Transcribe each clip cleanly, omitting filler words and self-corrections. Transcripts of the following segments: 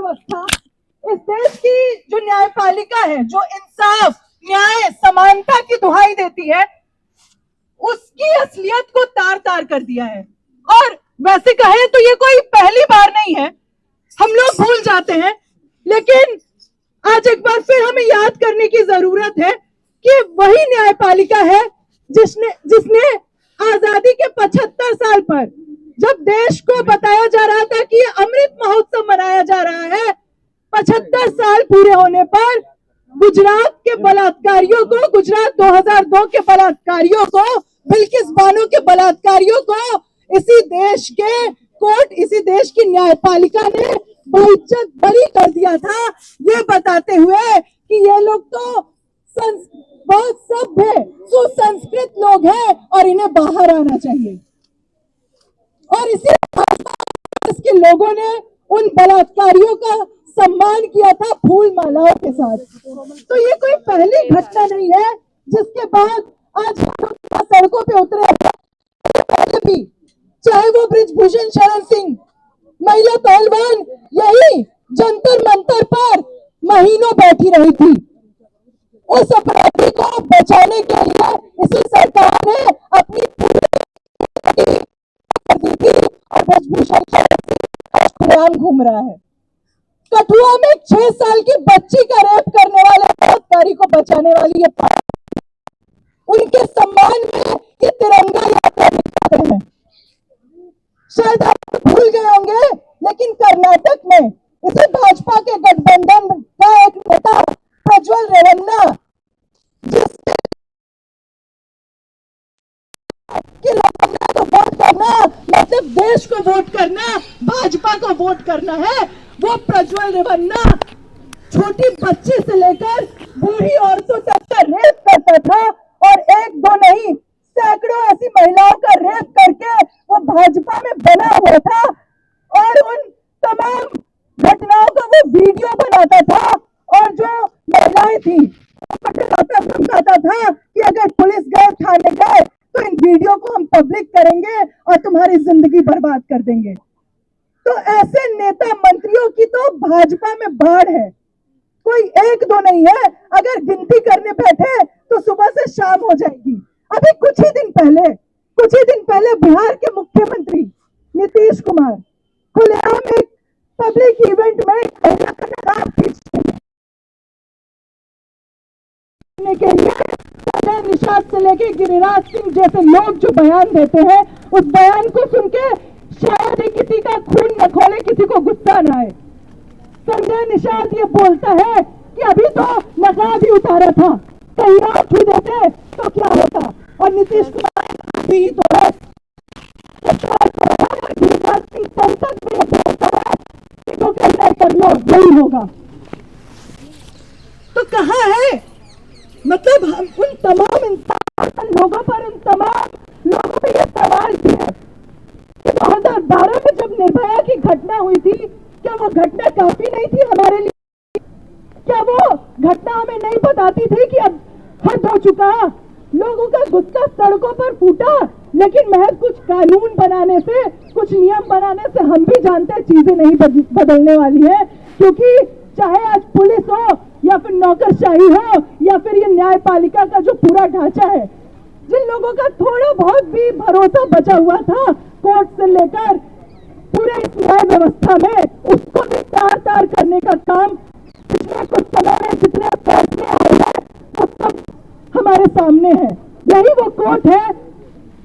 व्यवस्था, इस देश की जो न्यायपालिका है, जो इंसाफ, न्याय, समानता की दुहाई देती है, उसकी असलियत को तार तार कर दिया है। और वैसे कहे तो ये कोई पहली बार नहीं है, हम लोग भूल जाते हैं, लेकिन आज एक बार फिर हमें याद करने की जरूरत है कि वही न्यायपालिका है जिसने आजादी के 75 साल पर, जब देश को बताया जा रहा था कि अमृत महोत्सव मनाया जा रहा है, 75 साल पूरे होने पर गुजरात के बलात्कारियों को, गुजरात 2002 के बलात्कारियों को, बिल्किस बानो के बलात्कारियों को इसी देश के कोर्ट, इसी देश की न्यायपालिका ने बेइज्जत बरी कर दिया था, ये बताते हुए कि ये लोग तो बहुत सभ्य, सुसंस्कृत लोग हैं और इन्हें बाहर आना चाहिए। और इसी के लोगों ने उन बलात्कारियों का सम्मान किया था फूल मालाओं के साथ। तो ये कोई पहली घटना नहीं है जिसके बाद आज सड़कों पे उतरे। पहले भी चाहे वो बृजभूषण शरण सिंह, महिला पहलवान, यही जंतर मंतर पर महीनों बैठी रही थी। उस अपराधी को बचाने के लिए इसी सरकार ने अपनी और बृजभूषण शरण सिंह खुलेआम घूम रहा है। कठुआ में 6 साल की बच्ची का रेप करने वाले बलात्कारी को बचाने वाली ये पार्टी, उनके सम्मान में ये तिरंगा यात्रा निकाल रहे हैं। शायद आप भूल गए होंगे, लेकिन कर्नाटक में इसी भाजपा के गठबंधन का एक नेता प्रज्वल रेवन्ना, जिसके को वोट करना मतलब देश को वोट करना, भाजपा को वोट करना है, वो प्रज्वल रेवन्ना छोटी बच्ची से लेकर बूढ़ी औरतों तक का रेप करता था। और एक दो नहीं, सैकड़ों ऐसी महिलाओं का रेप करके वो भाजपा में बना हुआ था और उन तमाम घटनाओं का वो वीडियो बनाता था। और जो महिलाएं थी धमकाता था कि अगर पुलिस गए, थाने गए तो इन वीडियो को हम पब्लिक करेंगे और तुम्हारी जिंदगी बर्बाद कर देंगे। तो ऐसे नेता मंत्रियों की तो भाजपा में बाढ़ है, कोई एक दो नहीं है। अगर गिनती करने बैठे तो सुबह से शाम हो जाएगी। अभी कुछ ही दिन पहले बिहार के मुख्यमंत्री नीतीश कुमार खुलेआम एक पब्लिक इवेंट में महिला का नकाब खींचने के लिए संजय निषाद से लेके गिरिराज सिंह जैसे लोग जो बयान देते हैं, उस बयान को सुन के शायद ही किसी का खून न खोले, किसी को गुस्सा न आए। संजय निषाद ये बोलता है कि अभी तो नकाब ही उतारा था, कहीं और छू देते तो क्या होता। और नीतीश कुमार भी तो है, गिरिराज सिंह संसद में बोलता है कि जो कहना है कर लो, यही होगा। तो कहाँ है, मतलब हम उन तमाम इंसान लोगों पर, उन तमाम लोगों पे ये सवाल भी है कि 2012 में जब निर्भया की घटना हुई थी, क्या वो घटना काफी नहीं थी हमारे लिए? क्या वो घटना हमें नहीं बताती थी कि अब हद हो चुका, लोगों का गुस्सा सड़कों पर फूटा, लेकिन महज कुछ कानून बनाने से, कुछ नियम बनाने से हम भी जानते हैं चीजें नहीं बदलने वाली है। क्योंकि चाहे आज पुलिस हो या फिर नौकरशाही हो या फिर ये न्यायपालिका का जो पूरा ढांचा है, जिन लोगों का थोड़ा बहुत भी भरोसा बचा हुआ था कोर्ट से लेकर पूरे इस न्याय व्यवस्था में, उसको भी तार तार करने का काम पिछले कुछ समय में जितने फैसले आए हैं वो सब हमारे सामने है। यही वो कोर्ट है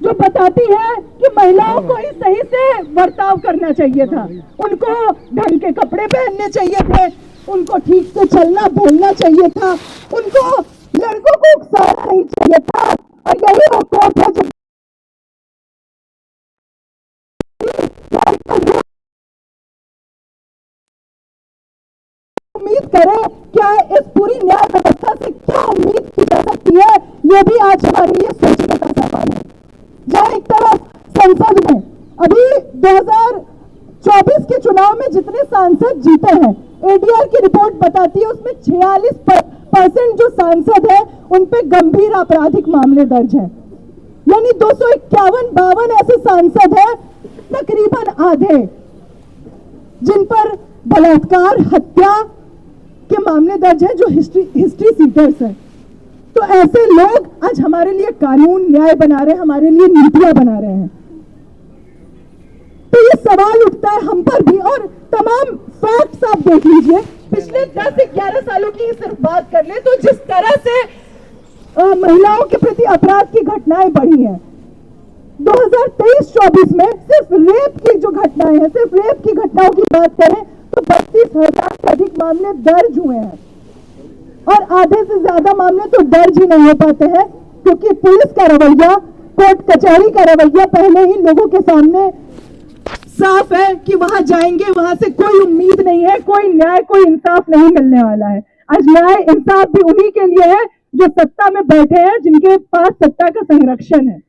जो बताती है कि महिलाओं को ही सही से बर्ताव करना चाहिए था, उनको ढंग के कपड़े पहनने चाहिए थे, उनको ठीक से चलना बोलना चाहिए था, उनको लड़कों को उकसाना नहीं चाहिए था। और यही वो कोर्ट है जो उम्मीद करे, क्या इस पूरी न्याय व्यवस्था से क्या उम्मीद की जा सकती है, ये भी आज हमारे लिए सोचने का सवाल है। जहाँ एक तरफ संसद में अभी 2024 के चुनाव में जितने सांसद जीते हैं, एडीआर की रिपोर्ट बताती है उसमें 46% जो सांसद है उन पे गंभीर आपराधिक मामले दर्ज है। यानी 251-52 ऐसे सांसद हैं, तकरीबन आधे, जिन पर बलात्कार, हत्या के मामले दर्ज हैं जो हिस्ट्री सीटर्स हैं। तो ऐसे लोग आज हमारे लिए कानून न्याय बना रहे हैं, हमारे लिए नीतियां बना रहे हैं। तो ये सवाल उठता है हम पर भी, और तमाम फैक्ट्स आप देख लीजिए। पिछले 10-11 सालों की सिर्फ बात कर ले तो जिस तरह से महिलाओं के प्रति अपराध की घटनाएं बढ़ी हैं, 2023-24 में सिर्फ रेप की जो घटनाएं हैं, सिर्फ रेप की घटनाओं की बात करें तो 32,000 से अधिक मामले दर्ज हुए हैं, और आधे से ज्यादा मामले तो दर्ज ही नहीं हो पाते हैं क्योंकि पुलिस का रवैया, कोर्ट कचहरी का रवैया पहले ही लोगों के सामने साफ है कि वहां जाएंगे, वहां से कोई उम्मीद नहीं है, कोई न्याय, कोई इंसाफ नहीं मिलने वाला है। आज न्याय इंसाफ भी उन्हीं के लिए है जो सत्ता में बैठे हैं, जिनके पास सत्ता का संरक्षण है।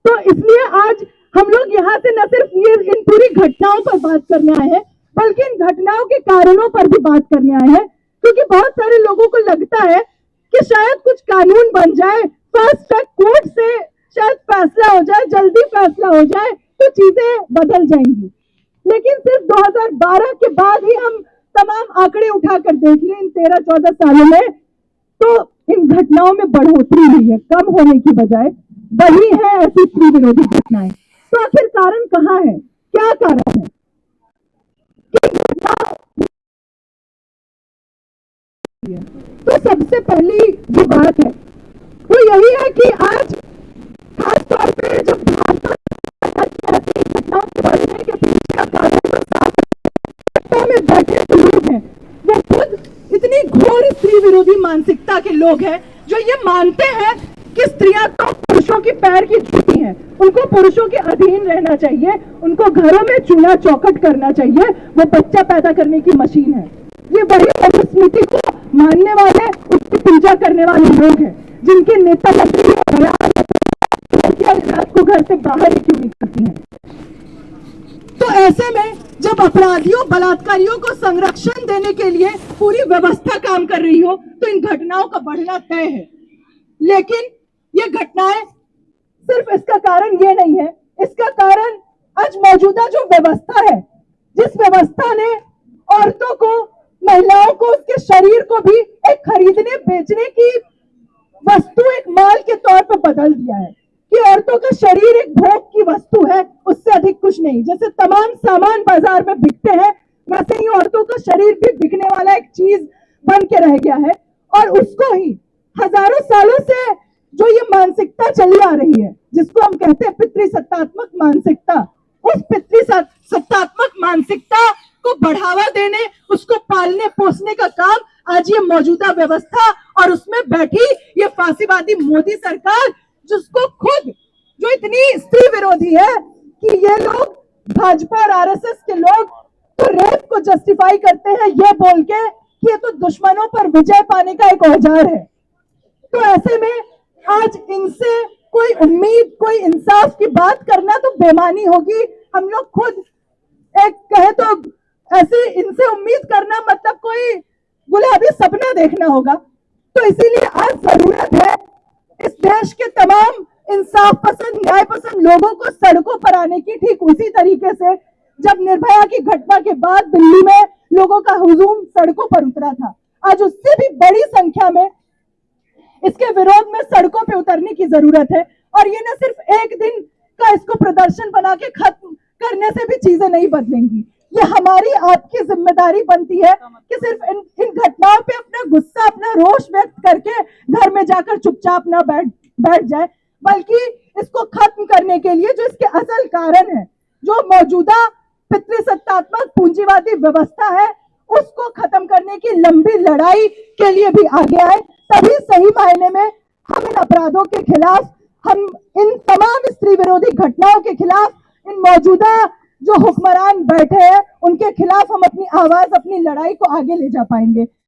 तो इसलिए आज हम लोग यहाँ से न सिर्फ ये इन पूरी घटनाओं पर बात करने आए हैं, बल्कि इन घटनाओं के कारणों पर भी बात करने आए हैं, क्योंकि बहुत सारे लोगों को लगता है कि शायद कुछ कानून बन जाए, फास्ट ट्रैक कोर्ट से शायद फैसला हो जाए, जल्दी फैसला हो जाए तो चीजें बदल जाएंगी। लेकिन सिर्फ 2012 के बाद ही हम तमाम आंकड़े उठाकर देख लें इन 13-14 सालों में, तो इन घटनाओं में बढ़ोतरी हुई है, कम होने की बजाय बढ़ी है ऐसी स्त्री विरोधी घटनाएं। तो आखिर कारण कहाँ है, क्या कारण है? तो सबसे पहली जो बात है वो यही है कि आज खास तौर पे जब भाजपा ऐसी घटनाओं के बढ़ने के पीछे का कारण में बैठे लोग हैं, वो खुद इतनी घोर स्त्री विरोधी मानसिकता के लोग हैं जो ये मानते हैं कि स्त्रियां तो पुरुषों की पैर की जूती हैं, उनको पुरुषों के अधीन रहना चाहिए, उनको घरों में चूल्हा चौखट करना चाहिए, वो बच्चा पैदा करने की मशीन है। ये वही मनुस्मृति को मानने वाले, उसकी पूजा करने वाले लोग हैं जिनके नेता मंत्री रात को घर से बाहर ही क्यों नहीं करती हैं। तो ऐसे में जब अपराधियों, बलात्कारियों को संरक्षण देने के लिए पूरी व्यवस्था काम कर रही हो तो इन घटनाओं का बढ़ना तय है। लेकिन ये घटनाएं सिर्फ इसका कारण ये नहीं है, इसका कारण आज मौजूदा जो व्यवस्था है, जिस व्यवस्था ने औरतों को, महिलाओं को, उसके शरीर को भी एक खरीदने बेचने की वस्तु, एक माल के तौर पर बदल दिया है कि औरतों का शरीर एक भोग की वस्तु है, उससे अधिक कुछ नहीं। जैसे तमाम सामान बाजार में बिकते हैं, वैसे ही औरतों का शरीर भी बिकने वाला एक चीज बन के रह गया है। और उसको ही हजारों सालों से जो ये मानसिकता चली आ रही है, जिसको हम कहते हैं पितृसत्तात्मक मानसिकता, उस पितृसत्तात्मक मानसिकता को बढ़ावा देने, उसको पालने पोसने का काम आज ये मौजूदा व्यवस्था और उसमें बैठी ये फांसीवादी मोदी सरकार, जिसको खुद जो इतनी स्त्री विरोधी है कि ये लोग, भाजपा और आरएसएस के लोग तो रेप को जस्टिफाई करते हैं ये बोल के कि ये तो दुश्मनों पर विजय पाने का एक औजार है। तो ऐसे में आज इनसे कोई उम्मीद, कोई इंसाफ की बात करना तो बेमानी होगी। हम लोग खुद एक कहे तो ऐसे इनसे उम्मीद करना मतलब कोई गुलाबी सपना देखना होगा। तो इसीलिए आज जरूरत है इस देश के तमाम इंसाफ पसंद, न्याय पसंद लोगों को सड़कों पर आने की, ठीक उसी तरीके से जब निर्भया की घटना के बाद दिल्ली में लोगों का हुजूम सड़कों पर उतरा था, आज उससे भी बड़ी संख्या में इसके विरोध में सड़कों पे उतरने की जरूरत है। और ये न सिर्फ एक दिन का इसको प्रदर्शन बना के खत्म करने से भी चीजें नहीं बदलेंगी। ये हमारी, आपकी जिम्मेदारी बनती है कि सिर्फ इन घटनाओं पे अपना गुस्सा, अपना रोष व्यक्त करके घर में जाकर चुपचाप ना बैठ जाए, बल्कि इसको खत्म करने के लिए जो इसके असल कारण है, जो मौजूदा पितृसत्तात्मक पूंजीवादी व्यवस्था है, उसको खत्म करने की लंबी लड़ाई के लिए भी आगे आए। तभी सही मायने में हम इन अपराधों के खिलाफ, हम इन तमाम स्त्री विरोधी घटनाओं के खिलाफ, इन मौजूदा जो हुक्मरान बैठे हैं उनके खिलाफ हम अपनी आवाज, अपनी लड़ाई को आगे ले जा पाएंगे।